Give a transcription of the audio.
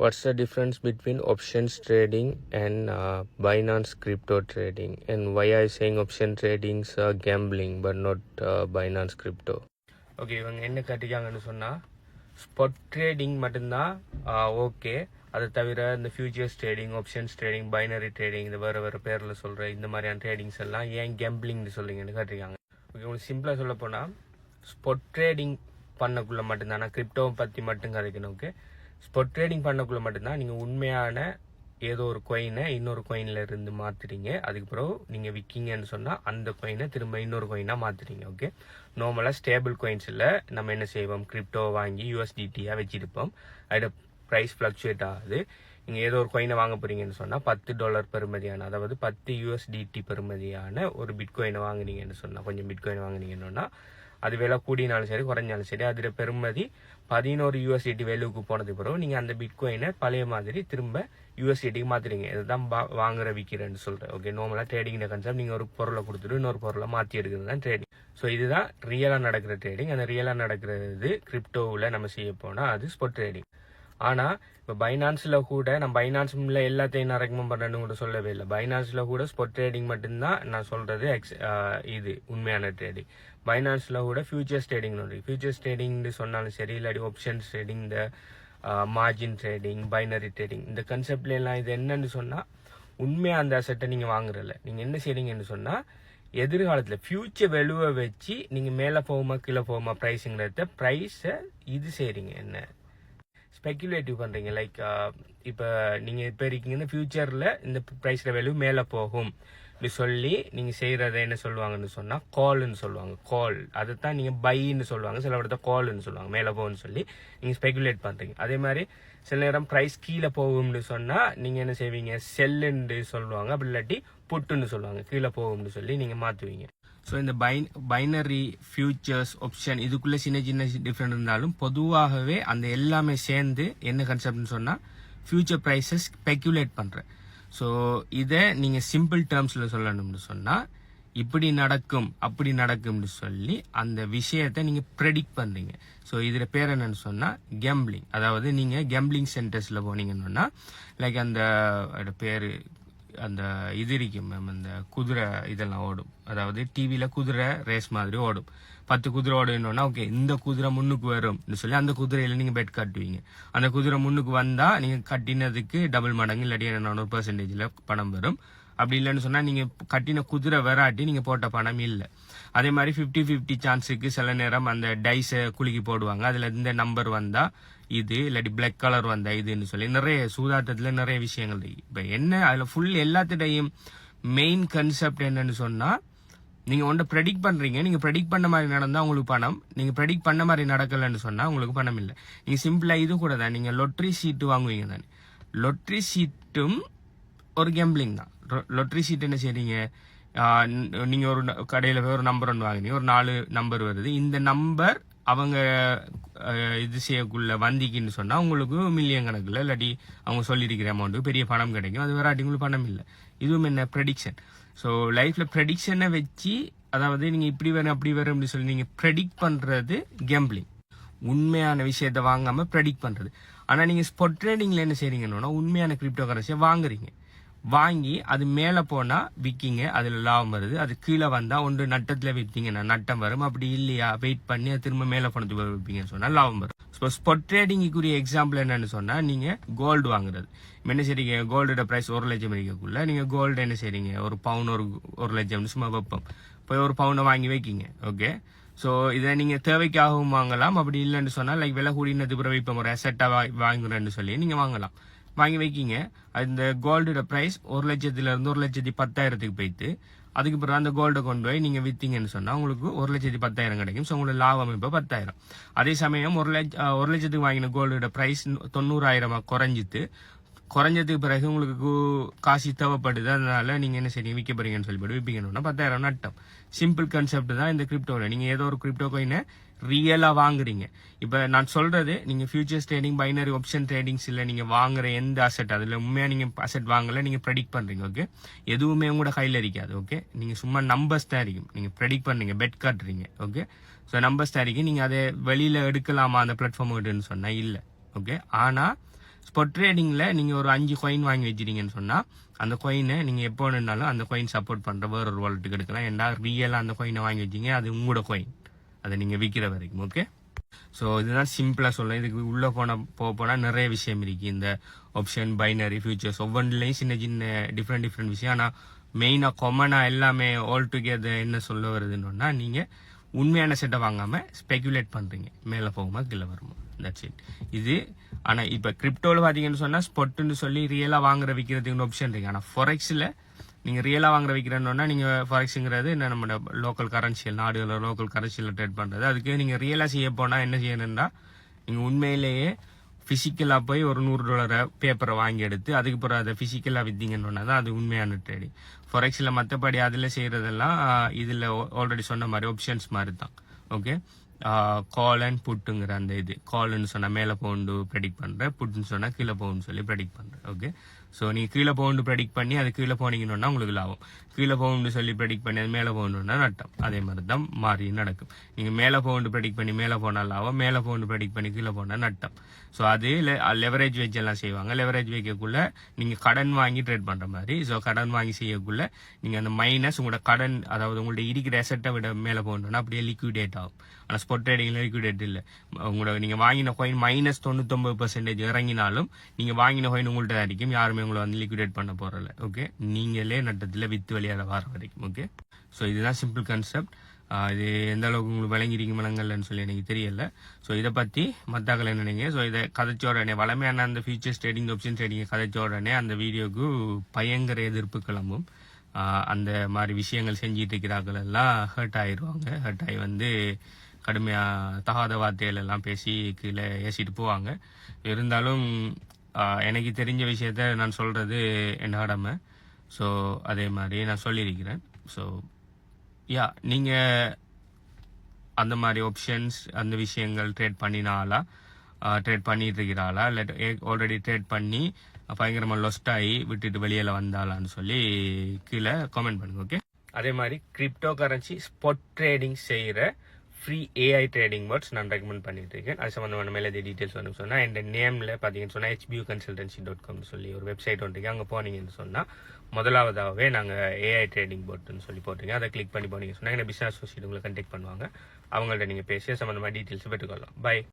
What's the difference between options trading and Binance crypto trading? And why are you saying option trading's gambling but not Binance crypto? Okay, இவங்க என்ன கட்டிக்காங்கன்னு சொன்னால் spot trading மட்டும்தான் okay. அதை தவிர இந்த futures trading, options trading, binary trading, இந்த வேறு பேரில் சொல்கிற இந்த மாதிரியான ட்ரேடிங்ஸ் எல்லாம் ஏன் கேம்பிளிங்னு சொல்லிங்கன்னு கட்டிருக்காங்க. ஓகே, உங்களுக்கு சிம்பிளாக சொல்ல போனால் ஸ்பாட் ட்ரேடிங் பண்ணக்குள்ளே மட்டும்தான், நான் கிரிப்டோவை பற்றி மட்டும் கதைக்கணும். ஓகே, ஸ்பாட் ட்ரேடிங் பண்ணக்குள்ள மட்டும்தான் நீங்கள் உண்மையான ஏதோ ஒரு கொயினை இன்னொரு கொயினில் இருந்து மாற்றுறீங்க. அதுக்கு பிறகு நீங்கள் விற்கிங்கன்னு சொன்னால் அந்த கொயினை திரும்ப இன்னொரு கொயினாக மாற்றுறீங்க. ஓகே, நார்மலாக ஸ்டேபிள் கொயின்ஸில் நம்ம என்ன செய்வோம், கிரிப்டோ வாங்கி யூஎஸ்டிடியாக வச்சுருப்போம். அதோட ப்ரைஸ் ஃப்ளக்சுவேட் ஆகுது. நீங்கள் ஏதோ ஒரு கொயினை வாங்க போகிறீங்கன்னு சொன்னால் $10 பெறுமதியான, அதாவது 10 USDT பெறுமதியான ஒரு பிட்கோயினை வாங்குனீங்கன்னு சொன்னால், கொஞ்சம் பிட்கோயின் வாங்குனீங்கன்னா அது விலை கூடினாலும் சரி குறைஞ்சாலும் சரி அதில் பெறுமதி 11 USDT வேல்யூக்கு போனது பிறகு நீங்கள் அந்த பிட்கோயினை பழைய மாதிரி திரும்ப USDTக்கு மாற்றுறீங்க. இதுதான் வாங்குற விற்கிறேன்னு சொல்கிறேன். ஓகே, நார்மலாக ட்ரேடிங்கிற கான்செப்ட் நீங்கள் ஒரு பொருளை கொடுத்துட்டு இன்னொரு பொருளை மாற்றி எடுக்கிறது தான் ட்ரேடிங். ஸோ இதுதான் ரியலாக நடக்கிற ட்ரேடிங். அந்த ரியலாக நடக்கிறது கிரிப்டோவில் நம்ம செய்ய போனால் அது ஸ்பாட் ட்ரேடிங். ஆனால் இப்போ பைனான்ஸில் கூட, நான் பைனான்ஸில் எல்லாத்தையும் நான் ரெக்கமெண்ட் பண்ணுறேன்னு கூட சொல்லவே இல்லை. பைனான்ஸில் கூட ஸ்பாட் ட்ரேடிங் மட்டும்தான் நான் சொல்கிறது. இது உண்மையான ட்ரேடிங். பைனான்ஸில் கூட ஃபியூச்சர்ஸ் ட்ரேடிங் ஒன்று. ஃபியூச்சர்ஸ் ட்ரேடிங்னு சொன்னாலும் சரி, இல்லாட்டி ஆப்ஷன்ஸ் ட்ரேடிங், இந்த மார்ஜின் ட்ரேடிங், பைனரி ட்ரேடிங், இந்த கன்செப்ட்ல எல்லாம் இது என்னன்னு சொன்னால் உண்மையாக அந்த அசட்டை நீங்கள் வாங்குறல. நீங்கள் என்ன செய்றீங்கன்னு சொன்னால் எதிர்காலத்தில் ஃபியூச்சர் வெலுவை வச்சு நீங்கள் மேலே போகுமா கீழே போகுமா ப்ரைஸுங்கிறத ப்ரைஸை இது செய்கிறீங்க, என்ன ஸ்பெக்குலேட்டிவ் பண்ணுறீங்க. லைக் இப்போ நீங்கள் இப்போ இருக்கீங்கன்னா ஃபியூச்சரில் இந்த ப்ரைஸில் வேல்யூ மேலே போகும் இப்படி சொல்லி நீங்கள் செய்கிறத என்ன சொல்லுவாங்கன்னு சொன்னால் கால்னு சொல்லுவாங்க. கால் அதை தான் நீங்கள் பைன்னு சொல்லுவாங்க, சில இடத்த கால்னு சொல்லுவாங்க. மேலே போகும்னு சொல்லி நீங்கள் ஸ்பெக்குலேட் பண்ணுறீங்க. அதே மாதிரி சில நேரம் ப்ரைஸ் கீழே போகும்னு சொன்னால் நீங்கள் என்ன செய்வீங்க, செல்லுன்னு சொல்லுவாங்க. அப்படி இல்லாட்டி புட்டுன்னு சொல்லுவாங்க, கீழே போகும்னு சொல்லி நீங்கள் மாற்றுவீங்க. ஸோ இந்த பைனரி, ஃபியூச்சர்ஸ், ஆப்ஷன் இதுக்குள்ளே சின்ன சின்ன டிஃப்ரெண்ட் இருந்தாலும் பொதுவாகவே அந்த எல்லாமே சேர்ந்து என்ன கன்செப்ட்னு சொன்னால் ஃபியூச்சர் ப்ரைஸஸ் ஸ்பெக்குலேட் பண்ணுறேன். ஸோ இதை நீங்கள் சிம்பிள் டேர்ம்ஸில் சொல்லணும்னு சொன்னால் இப்படி நடக்கும் அப்படி நடக்கும்னு சொல்லி அந்த விஷயத்தை நீங்கள் ப்ரெடிக்ட் பண்ணுறீங்க. ஸோ இதில் பேர் என்னன்னு சொன்னால் கேம்பிளிங். அதாவது நீங்கள் கேம்பிளிங் சென்டர்ஸில் போனீங்கன்னா லைக் அந்த பேர் அந்த இது இருக்கும் மேம், அந்த குதிரை இதெல்லாம் ஓடும். அதாவது டிவியில் குதிரை ரேஸ் மாதிரி ஓடும். 10 குதிரை ஓடுன்னா ஓகே இந்த குதிரை முன்னுக்கு வரும்னு சொல்லி அந்த குதிரையில நீங்கள் பெட் கட்டுவீங்க. அந்த குதிரை முன்னுக்கு வந்தால் நீங்கள் கட்டினதுக்கு டபுள் மடங்கு இல்லாட்டி 100% பணம் வரும். அப்படி இல்லைன்னு சொன்னால் நீங்கள் கட்டின குதிரை வராட்டி நீங்கள் போட்ட பணம் இல்லை. அதே மாதிரி 50-50 சான்ஸுக்கு சில நேரம் அந்த டைஸை குலுக்கி போடுவாங்க. அதில் இந்த நம்பர் வந்தால் இது, இல்லாட்டி பிளாக் கலர் வந்தா இதுன்னு சொல்லி நிறைய சூதாட்டத்தில் நிறைய விஷயங்கள் இருக்கு. இப்போ என்ன அதில் ஃபுல் எல்லாத்திடையும் மெயின் கன்செப்ட் என்னன்னு சொன்னால் நீங்கள் ஒன்றை ப்ரெடிக்ட் பண்ணுறீங்க. நீங்கள் ப்ரெடிக்ட் பண்ண மாதிரி நடந்தால் உங்களுக்கு பணம், நீங்கள் ப்ரெடிக்ட் பண்ண மாதிரி நடக்கலைன்னு சொன்னால் உங்களுக்கு பணம் இல்லை. நீங்கள் சிம்பிளாக இது கூட தான், நீங்கள் லொட்ரி சீட்டு வாங்குவீங்க தானே, லொட்ரி சீட்டும் ஒரு கேம்பிளிங் தான். லொட்ரி சீட் என்ன செய்றீங்க, நீங்கள் ஒரு கடையில் போய் ஒரு நம்பர் ஒன்று வாங்கினீங்க, ஒரு 4 நம்பர் வருது. இந்த நம்பர் அவங்க இது செய்யக்குள்ள வந்திக்குன்னு சொன்னால் உங்களுக்கு மில்லியன் கணக்கில் இல்லாட்டி அவங்க சொல்லியிருக்கிற அமௌண்ட்டு பெரிய பணம் கிடைக்கும். அது வராட்டி உங்களுக்கு பணம் இல்லை. இதுவும் என்ன ப்ரெடிக்ஷன். ஸோ லைஃப்பில் ப்ரெடிக்ஷனை வச்சு, அதாவது நீங்கள் இப்படி வரும் அப்படி வரும் அப்படின்னு சொல்லி நீங்கள் ப்ரெடிக்ட் பண்ணுறது கேம்பிளிங். உண்மையான விஷயத்தை வாங்காமல் ப்ரெடிக்ட் பண்ணுறது. ஆனால் நீங்கள் ஸ்பாட் ட்ரேடிங்கில் என்ன செய்றீங்கன்னா உண்மையான கிரிப்டோ கரன்சியை வாங்குறீங்க. வாங்கி அது மேலே போனால் விற்கிங்க, அதில் லாபம் வருது. அது கீழே வந்தால் ஒன்று நட்டத்தில் விற்றீங்கன்னா நட்டம் வரும். அப்படி இல்லையா வெயிட் பண்ணி அது திரும்ப மேலே போனது விற்பீங்கன்னு சொன்னால் லாபம் வரும். ஸோ ஸ்பாட் ட்ரேடிங்குரிய எக்ஸாம்பிள் என்னன்னு சொன்னால் நீங்கள் கோல்டு வாங்குறது. என்ன செய்றீங்க, கோல்டோட ப்ரைஸ் 1 லட்சம் இருக்கக்குள்ள நீங்கள் கோல்டு என்ன செய்றீங்க, ஒரு பவுன் 1 லட்சம்னு சும்மா வைப்போம். போய் ஒரு பவுனை வாங்கி வைக்கிங்க. ஓகே, ஸோ இதை நீங்கள் தேவைக்காகவும் வாங்கலாம். அப்படி இல்லைன்னு சொன்னால் லைக் விலை கூடினது பிறகு இப்போ ஒரு அசெட்டாக வாங்குறேன்னு சொல்லி நீங்கள் வாங்கலாம். வாங்கி வைக்கிங்க. அந்த கோல்டோட ப்ரைஸ் 1 லட்சத்திலிருந்து 1,10,000 போயிட்டு அதுக்கு பிறகு அந்த கோல்டை கொண்டு போய் நீங்கள் விற்றீங்கன்னு சொன்னால் உங்களுக்கு 1,10,000 கிடைக்கும். ஸோ உங்களுக்கு லாபம் இப்போ 10,000. அதே சமயம் 1 லட்சத்துக்கு வாங்கின கோல்டோட ப்ரைஸ் 90,000 குறைஞ்சதுக்கு பிறகு உங்களுக்கு காசு தேவைப்படுது. அதனால நீங்கள் என்ன செய்றீங்க, விற்க போறீங்கன்னு சொல்லிவிட்டு விற்பீங்கன்னா 10,000 நட்டம். சிம்பிள் கான்செப்ட் தான் இந்த கிரிப்டோவில். நீங்கள் ஏதோ ஒரு கிரிப்டோ கோயினை ரியலாக வாங்குறீங்க. இப்போ நான் சொல்றது நீங்கள் futures trading, binary, option tradings இல்லை, நீங்கள் வாங்குற எந்த அசெட் அதில் உண்மையாக நீங்கள் அசெட் வாங்கலை, நீங்கள் ப்ரெடிக்ட் பண்ணுறீங்க. ஓகே, எதுவுமே உங்களோட கையில் இருக்காது. ஓகே, நீங்கள் சும்மா நம்பர்ஸ் தான் இருக்கும். நீங்கள் ப்ரெடிக்ட் பண்ணுறீங்க, பெட் காட்டுறீங்க. ஓகே, ஸோ நம்பர்ஸ் தான் இருக்கு. நீங்கள் அதை வெளியில் எடுக்கலாமா அந்த பிளாட்ஃபார்ம் விட்டுன்னு சொன்னால் இல்லை. ஓகே, ஆனால் ஸ்பாட் ட்ரேடிங்கில் நீங்கள் ஒரு 5 காயின் வாங்கி வச்சிருக்கீங்கன்னு சொன்னால் அந்த காயினை நீங்கள் எப்போ வேணுனாலும் அந்த காயின் சப்போர்ட் பண்ணுற வேற ஒரு வாலெட்டுக்கு எடுக்கலாம். ஏன்னா ரியலாக அந்த காயினை வாங்கி வச்சிங்க அது உங்களோட காயின், அதை நீங்கள் விற்கிற வரைக்கும். ஓகே, ஸோ இதுதான் சிம்பிளாக சொல்லலாம். இதுக்கு உள்ளே போனால் நிறைய விஷயம் இருக்குது. இந்த ஆப்ஷன், பைனரி, ஃபியூச்சர்ஸ் ஒவ்வொன்றிலையும் சின்ன சின்ன டிஃப்ரெண்ட் விஷயம். ஆனால் மெயினாக காமனாக எல்லாமே ஆல் டுகெதர் என்ன சொல்ல வருதுன்னா, நீங்கள் உண்மையான செட்டை வாங்காமல் ஸ்பெகுலேட் பண்ணுறீங்க, மேலே போகுமா கீழே வருமா, தட்ஸ் இட். இது ஆனால் இப்போ கிரிப்டோவில் பார்த்தீங்கன்னு சொன்னால் ஸ்பாட்டுன்னு சொல்லி ரியலாக வாங்குற விற்கிறதுக்கு ஆப்ஷன் இருக்குது. ஆனால் ஃபாரெக்ஸில் நீங்கள் ரியலாக வாங்குற விற்கிறேன்னா நீங்கள் ஃபாரெக்ஸுங்கிறது என்ன நம்ம லோக்கல் கரன்சியல், நாடுகளில் லோக்கல் கரன்சியில் ட்ரேட் பண்ணுறது. அதுக்கு நீங்கள் ரியலாக செய்ய போனால் என்ன செய்யணும்னா, நீங்கள் உண்மையிலேயே ஃபிசிக்கலாக போய் ஒரு $100 பேப்பரை வாங்கி எடுத்து அதுக்கு பிறகு அதை ஃபிசிக்கலாக விற்றீங்கன்னா தான் அது உண்மையான ட்ரேடிங். ஃபாரெக்ஸில் மற்றபடி அதில் செய்கிறதெல்லாம் இதில் ஆல்ரெடி சொன்ன மாதிரி ஆப்ஷன்ஸ் மாதிரி தான். ஓகே, கால் அண்ட் புட்டுங்கிற அந்த இது, கால்னு சொன்னால் மேலே போண்டு ப்ரெடிக்ட் பண்ணுறேன், புட்டுன்னு சொன்னால் கீழே போகுன்னு சொல்லி ப்ரெடிக்ட் பண்ணுறேன். ஓகே, ஸோ நீங்கள் கீழே போகுண்டு ப்ரெடிக்ட் பண்ணி அது கீழே போனீங்கன்னா உங்களுக்கு லாபம், கீழே போகுன்னு சொல்லி ப்ரெடிக்ட் பண்ணி அது மேலே போகணுன்னா நட்டம். அதே மாதிரி தான் மாறி நடக்கும். நீங்கள் மேலே போகுண்டு ப்ரெடிக்ட் பண்ணி மேலே போனால் லாபம், மேலே போகுண்டு ப்ரெடிக்ட் பண்ணி கீழே போனால் நட்டம். ஸோ அது லெவரேஜ் வச்சு எல்லாம் செய்வாங்க. லெவரேஜ் வைக்கக்குள்ள நீங்கள் கடன் வாங்கி ட்ரேட் பண்ணுற மாதிரி. ஸோ கடன் வாங்கி செய்யக்குள்ள நீங்கள் அந்த மைனஸ் உங்களோட கடன், அதாவது உங்களோட இருக்கிற அசெட்டை விட மேலே போகணுன்னா அப்படியே லிக்விடேட் ஆகும். ஆனால் ஸ்பாட் ட்ரேடிங்கில் லிக்விடேட் இல்லை. உங்களோட நீங்கள் வாங்கின காயின் மைனஸ் 99% இறங்கினாலும் நீங்கள் வாங்கின காயின் உங்கள்கிட்ட தான் இருக்கும், யாருமே உங்களை வந்து லிக்விடேட் பண்ண போகிறல. ஓகே, நீங்களே நட்டத்தில் வித்து வெளியாட வர வரைக்கும். ஓகே, ஸோ இதுதான் சிம்பிள் கான்செப்ட். இது எந்த அளவுக்கு உங்களுக்கு விளங்கிருக்க விளங்கலன்னு சொல்லி எனக்கு தெரியல. ஸோ இதை பற்றி மத்தாக்கள் என்ன நினைங்க. ஸோ இதை கதைச்ச உடனே வளமையான அந்த ஃபியூச்சர்ஸ் ட்ரேடிங், ஆப்ஷன் ட்ரேடிங்கை கதைச்ச உடனே அந்த வீடியோக்கு பயங்கர எதிர்ப்பு கிளம்பும். அந்த மாதிரி விஷயங்கள் செஞ்சிட்டு இருக்கிறார்கள் எல்லாம் ஹர்ட் ஆயிடுவாங்க. ஹர்ட் ஆகி வந்து கடுமையாக தகாத வார்த்தைகள் எல்லாம் பேசி கீழே ஏசிட்டு போவாங்க. இருந்தாலும் எனக்கு தெரிஞ்ச விஷயத்த நான் சொல்கிறது என் கடமை. ஸோ அதே மாதிரி நான் சொல்லியிருக்கிறேன். ஸோ நீங்கள் அந்த மாதிரி ஆப்ஷன்ஸ் அந்த விஷயங்கள் ட்ரேட் பண்ணினாலா, ட்ரேட் பண்ணிட்டு இருக்கிறாளா, இல்லை ஆல்ரெடி ட்ரேட் பண்ணி பயங்கரமாக லொஸ்ட் ஆகி விட்டுட்டு வெளியில் வந்தாலான்னு சொல்லி கீழே கமெண்ட் பண்ணுங்க. ஓகே, அதே மாதிரி கிரிப்டோ கரன்சி ஸ்பாட் ட்ரேடிங் செய்கிற ஃப்ரீ ஏஐ ட்ரேடிங் போர்ட்ஸ் நான் ரெக்கமெண்ட் பண்ணிட்டு இருக்கேன். அது சம்மந்தமான மேலே டீட்டெயில்ஸ் வந்து சொன்னால் என் நேமில் பார்த்தீங்கன்னு சொன்னால் hbuconsultancy.com சொல்லி ஒரு வெப்சைட் ஒன்றுக்கு அங்கே போனீங்கன்னு சொன்னால் முதலாவதாகவே நாங்கள் ஏஐ ட்ரேடிங் போர்ட்னு சொல்லி போட்டுருங்க. அதை கிளிக் பண்ணி போனீங்கன்னு சொன்னால் எங்கள் பிஸ்னஸ் அசோசியேட் உங்களை கண்டெக்ட் பண்ணுவாங்க. அவங்கள்ட்ட நீங்கள் பேசி சம்மந்தமாக டீட்டெயில்ஸ் பெற்றுக்கொள்ளலாம். பை.